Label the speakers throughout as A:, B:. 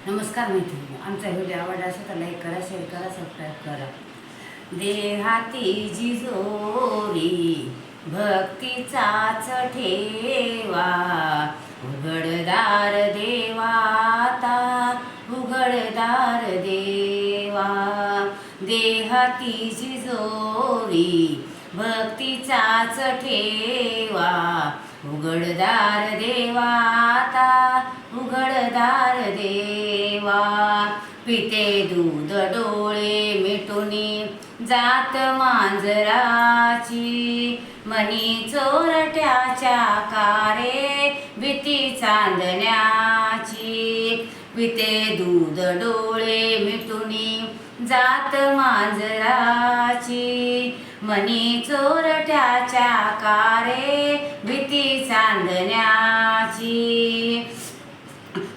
A: नमस्कार मैत्रिणी, आमचा व्हिडिओ आवडला असेल तर लाईक करा, शेअर करा, सबस्क्राईब करा. देहाती जिजोरी भक्तीचाच ठेवा, उघडदार देवाता, उघडदार देवा. देहाती जिजोरी भक्तीचाच ठेवा, उघडदार देवाता, उघडदार देवा. पिते दूध डोळे मिटुनी जात मांजराची, मनी चोरट्याच्या कारे भीती चांदण्याची. पिते दूध डोळे मिटुनी जात मांजराची, मनी चोरट्याच्या कारे भीती चांदण्याची.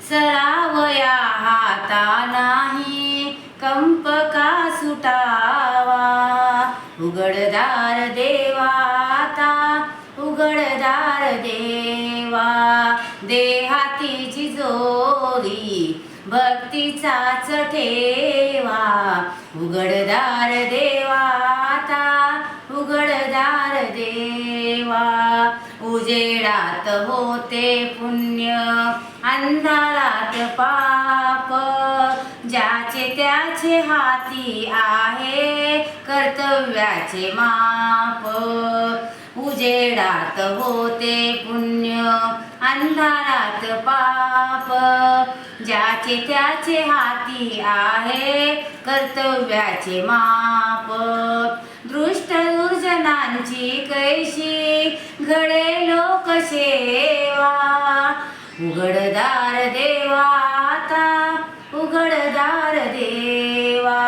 A: सरावया हाता नाही कंप का सुटावा, उघडदार देवाता, उघडदार देवा. देहाती जिजोरी भक्तीचाच ठेवा, उघडदार देवाता, उघडदार देवा. उजेडात होते पुण्य, अंधारात पाप, ज्याचे त्याचे हाती आहे कर्तव्याचे माप. उजेडात होते पुण्य, अंधारात पाप, ज्याचे त्याचे हाती आहे कर्तव्याचे माप. दृष्ट दुर्जनांची कैशी घडे लोकसेवा, उघडदार देवाता, उघडदार देवा.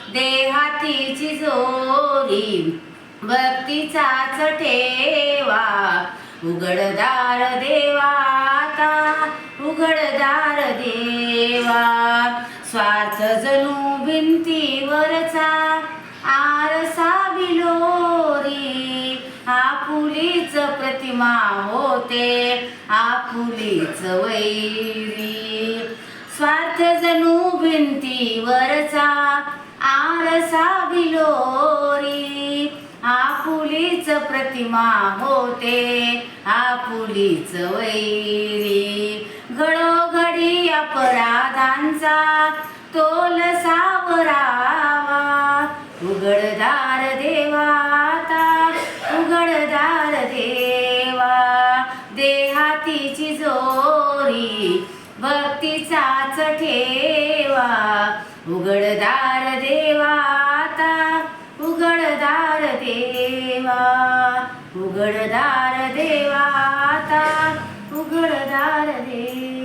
A: देहाती जिजोरी भक्तीचाच ठेवा, उघडदार देवाता, उघडदार देवा. स्वार्थ जणू भिंतीवरचा आरसा बिलोरी, आपुलीच प्रतिमा होते आपुलीच वैरी. स्वार्थ जणू भिंतीवरचा आरसा बिलोरी, आपुलीच प्रतिमा होते आपुलीच वैरी. घडोघडी अपराधांचा तोल सावरावा, उघडदार देवाता, उघडदार देवा. देहातीची जोरी भक्तीचाच ठेवा, उघडदार देवाता, उघडदार देवा, उघडदार देवाता, उघडदार देवा.